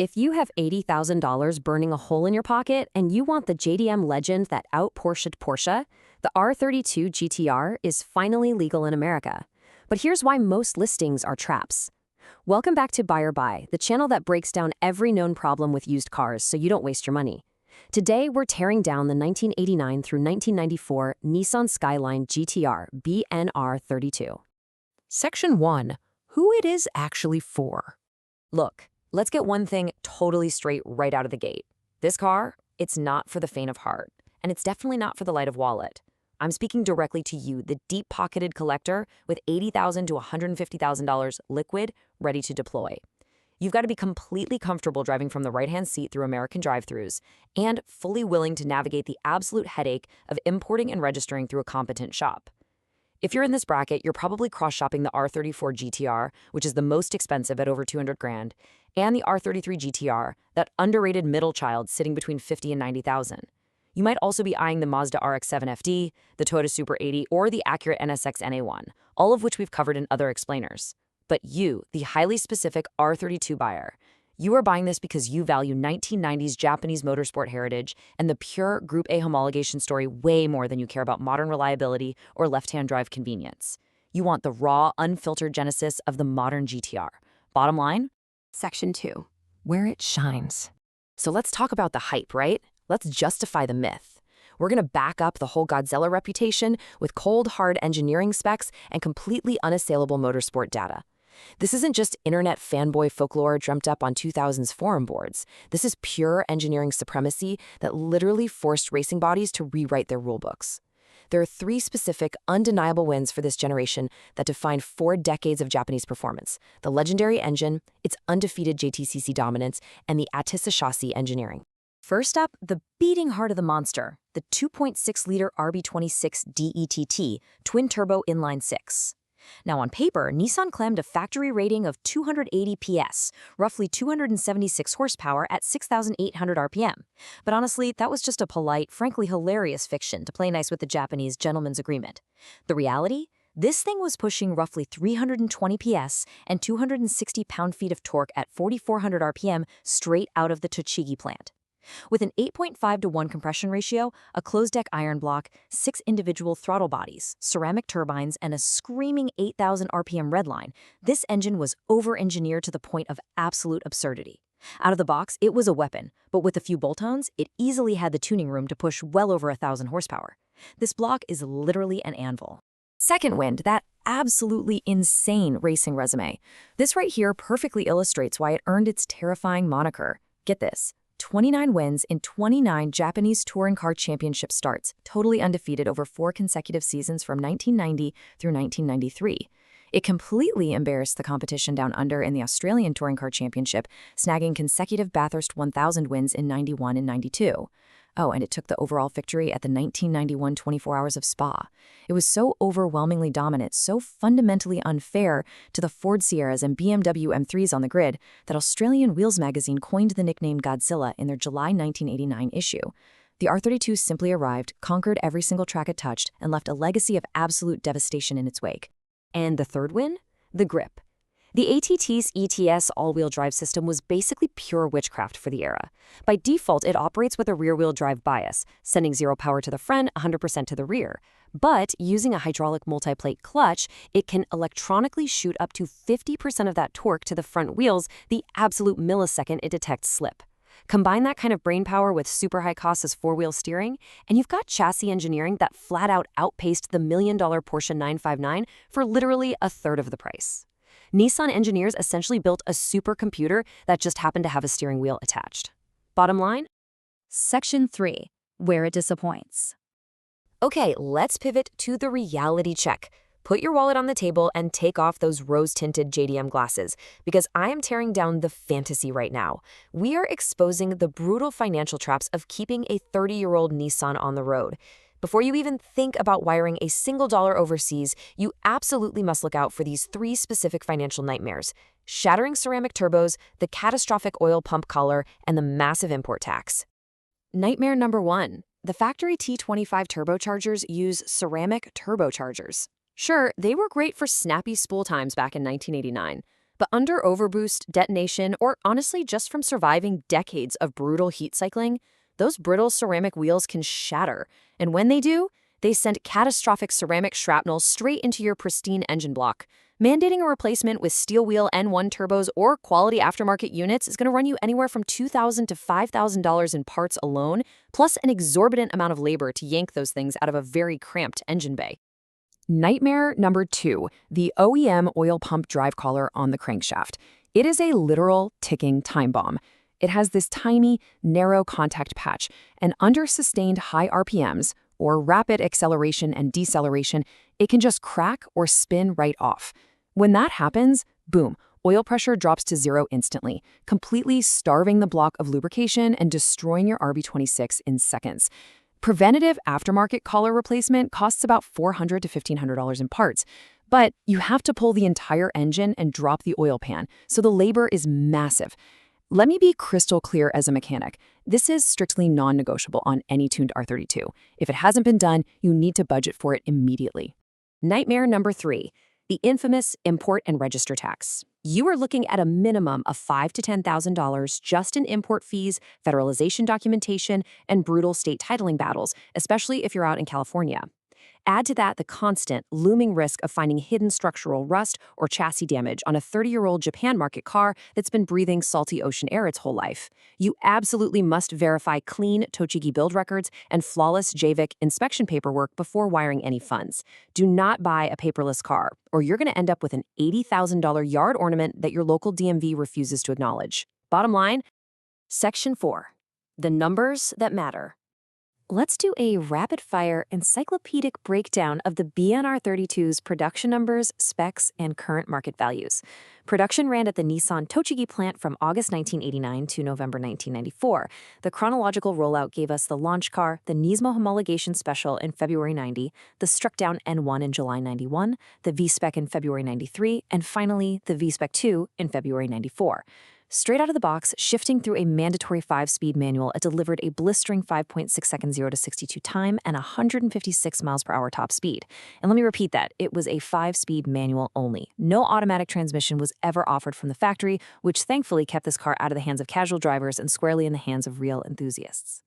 If you have $80,000 burning a hole in your pocket and you want the JDM legend that out-Porsche'd Porsche, the R32 GT-R is finally legal in America. But here's why most listings are traps. Welcome back to Buy or Buy, the channel that breaks down every known problem with used cars so you don't waste your money. Today, we're tearing down the 1989 through 1994 Nissan Skyline GT-R R32. Section 1. Who it is actually for. Look, let's get one thing totally straight right out of the gate. This car, it's not for the faint of heart, and it's definitely not for the light of wallet. I'm speaking directly to you, the deep-pocketed collector with $80,000 to $150,000 liquid ready to deploy. You've got to be completely comfortable driving from the right-hand seat through American drive-thrus and fully willing to navigate the absolute headache of importing and registering through a competent shop. If you're in this bracket, you're probably cross-shopping the R34 GT-R, which is the most expensive at over 200 grand, and the R33 GT-R, that underrated middle child sitting between 50 and 90,000. You might also be eyeing the Mazda RX-7 FD, the Toyota Super 80, or the Acura NSX NA1, all of which we've covered in other explainers. But you, the highly specific R32 buyer, you are buying this because you value 1990s Japanese motorsport heritage and the pure Group A homologation story way more than you care about modern reliability or left-hand drive convenience. You want the raw, unfiltered genesis of the modern GT-R. Bottom line? Section 2. Where it shines. So let's talk about the hype, right? Let's justify the myth. We're going to back up the whole Godzilla reputation with cold, hard engineering specs and completely unassailable motorsport data. This isn't just internet fanboy folklore dreamt up on 2000s forum boards. This is pure engineering supremacy that literally forced racing bodies to rewrite their rulebooks. There are three specific, undeniable wins for this generation that define 4 decades of Japanese performance: the legendary engine, its undefeated JTCC dominance, and the ATTESA chassis engineering. First up, the beating heart of the monster, the 2.6-liter RB26 DETT twin-turbo inline-6. Now, on paper, Nissan claimed a factory rating of 280 PS, roughly 276 horsepower at 6,800 RPM. But honestly, that was just a polite, frankly hilarious fiction to play nice with the Japanese gentleman's agreement. The reality? This thing was pushing roughly 320 PS and 260 pound-feet of torque at 4,400 RPM straight out of the Tochigi plant. With an 8.5-to-1 compression ratio, a closed-deck iron block, 6 individual throttle bodies, ceramic turbines, and a screaming 8,000 RPM redline, this engine was over-engineered to the point of absolute absurdity. Out of the box, it was a weapon, but with a few bolt-ons, it easily had the tuning room to push well over 1,000 horsepower. This block is literally an anvil. Second wind, that absolutely insane racing resume. This right here perfectly illustrates why it earned its terrifying moniker. Get this. 29 wins in 29 Japanese touring car championship starts, totally undefeated over 4 consecutive seasons from 1990 through 1993. It completely embarrassed the competition down under in the Australian Touring Car Championship, snagging consecutive Bathurst 1000 wins in 91 and 92. Oh, and it took the overall victory at the 1991 24 Hours of Spa. It was so overwhelmingly dominant, so fundamentally unfair to the Ford Sierras and BMW M3s on the grid, that Australian Wheels magazine coined the nickname Godzilla in their July 1989 issue. The R32 simply arrived, conquered every single track it touched, and left a legacy of absolute devastation in its wake. And the third win? The grip. The ATTESA E-TS all-wheel drive system was basically pure witchcraft for the era. By default, it operates with a rear-wheel drive bias, sending 0 power to the front, 100% to the rear. But using a hydraulic multi-plate clutch, it can electronically shoot up to 50% of that torque to the front wheels the absolute millisecond it detects slip. Combine that kind of brainpower with super HICAS 4-wheel steering, and you've got chassis engineering that flat-out outpaced the $1 million Porsche 959 for literally a third of the price. Nissan engineers essentially built a supercomputer that just happened to have a steering wheel attached. Bottom line? Section 3. Where it disappoints. Okay, let's pivot to the reality check. Put your wallet on the table and take off those rose-tinted JDM glasses, because I am tearing down the fantasy right now. We are exposing the brutal financial traps of keeping a 30-year-old Nissan on the road. Before you even think about wiring a single dollar overseas, you absolutely must look out for these 3 specific financial nightmares: shattering ceramic turbos, the catastrophic oil pump collar, and the massive import tax. Nightmare number 1. The factory T25 turbochargers use ceramic turbochargers. Sure, they were great for snappy spool times back in 1989, But under overboost, detonation, or honestly just from surviving decades of brutal heat cycling, those brittle ceramic wheels can shatter. And when they do, they send catastrophic ceramic shrapnel straight into your pristine engine block. Mandating a replacement with steel wheel N1 turbos or quality aftermarket units is going to run you anywhere from $2,000 to $5,000 in parts alone, plus an exorbitant amount of labor to yank those things out of a very cramped engine bay. Nightmare number 2, the OEM oil pump drive collar on the crankshaft. It is a literal ticking time bomb. It has this tiny, narrow contact patch, and under sustained high RPMs, or rapid acceleration and deceleration, it can just crack or spin right off. When that happens, boom, oil pressure drops to 0 instantly, completely starving the block of lubrication and destroying your RB26 in seconds. Preventative aftermarket collar replacement costs about $400 to $1,500 in parts, but you have to pull the entire engine and drop the oil pan, so the labor is massive. Let me be crystal clear as a mechanic. This is strictly non-negotiable on any tuned R32. If it hasn't been done, you need to budget for it immediately. Nightmare number 3, the infamous import and register tax. You are looking at a minimum of $5,000 to $10,000 just in import fees, federalization documentation, and brutal state titling battles, especially if you're out in California. Add to that the constant, looming risk of finding hidden structural rust or chassis damage on a 30-year-old Japan market car that's been breathing salty ocean air its whole life. You absolutely must verify clean Tochigi build records and flawless JVIC inspection paperwork before wiring any funds. Do not buy a paperless car, or you're going to end up with an $80,000 yard ornament that your local DMV refuses to acknowledge. Bottom line, Section 4, the numbers that matter. Let's do a rapid-fire encyclopedic breakdown of the BN-R32's production numbers, specs, and current market values. Production ran at the Nissan Tochigi plant from August 1989 to November 1994. The chronological rollout gave us the launch car, the Nismo homologation special in February 90, the struck-down N1 in July 91, the V-Spec in February 93, and finally the V-Spec 2 in February 94. Straight out of the box, shifting through a mandatory 5-speed manual, it delivered a blistering 5.6 seconds 0 to 62 time and 156 miles per hour top speed. And let me repeat that, it was a 5-speed manual only. No automatic transmission was ever offered from the factory, which thankfully kept this car out of the hands of casual drivers and squarely in the hands of real enthusiasts.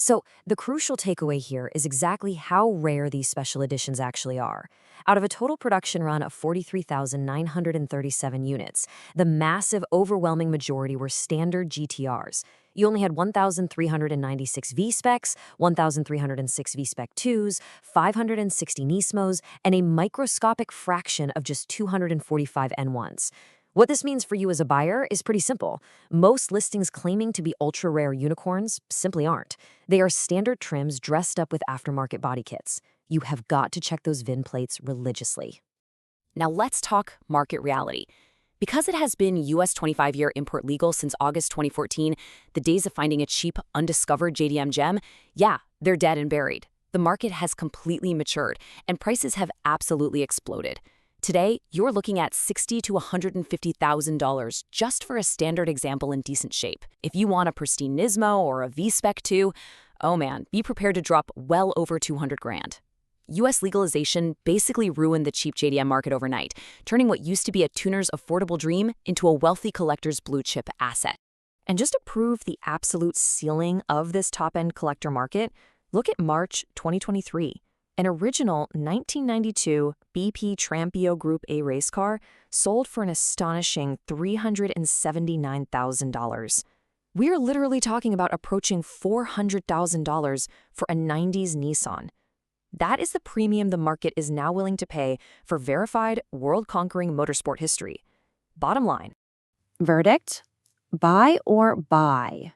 So, the crucial takeaway here is exactly how rare these special editions actually are. Out of a total production run of 43,937 units, the massive, overwhelming majority were standard GT-Rs. You only had 1,396 V-Specs, 1,306 V-Spec 2s, 560 Nismos, and a microscopic fraction of just 245 N1s. What this means for you as a buyer is pretty simple. Most listings claiming to be ultra-rare unicorns simply aren't. They are standard trims dressed up with aftermarket body kits. You have got to check those VIN plates religiously. Now let's talk market reality. Because it has been US 25-year import legal since August 2014, the days of finding a cheap, undiscovered JDM gem, yeah, they're dead and buried. The market has completely matured, and prices have absolutely exploded. Today, you're looking at $60,000 to $150,000 just for a standard example in decent shape. If you want a pristine Nismo or a V-Spec 2, oh man, be prepared to drop well over $200,000. US legalization basically ruined the cheap JDM market overnight, turning what used to be a tuner's affordable dream into a wealthy collector's blue-chip asset. And just to prove the absolute ceiling of this top-end collector market, look at March 2023. An original 1992 BP Trampio Group A race car sold for an astonishing $379,000. We are literally talking about approaching $400,000 for a 90s Nissan. That is the premium the market is now willing to pay for verified, world-conquering motorsport history. Bottom line. Verdict? Buy or buy?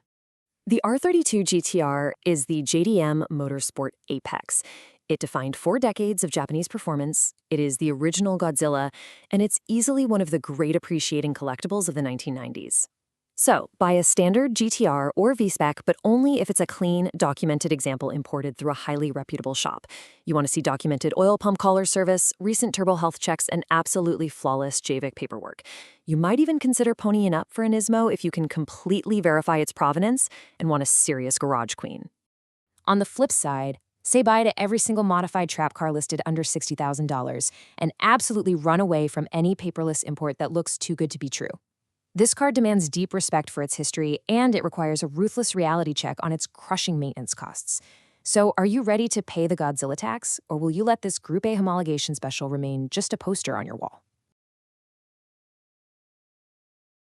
The R32 GT-R is the JDM motorsport apex. It defined 4 decades of Japanese performance, it is the original Godzilla, and it's easily one of the great appreciating collectibles of the 1990s. So, buy a standard GT-R or V-Spec, but only if it's a clean, documented example imported through a highly reputable shop. You want to see documented oil pump collar service, recent turbo health checks, and absolutely flawless JVIC paperwork. You might even consider ponying up for a Nismo if you can completely verify its provenance and want a serious garage queen. On the flip side, Say bye to every single modified trap car listed under $60,000 and absolutely run away from any paperless import that looks too good to be true. This car demands deep respect for its history, and it requires a ruthless reality check on its crushing maintenance costs. So, are you ready to pay the Godzilla tax, or will you let this Group A homologation special remain just a poster on your wall?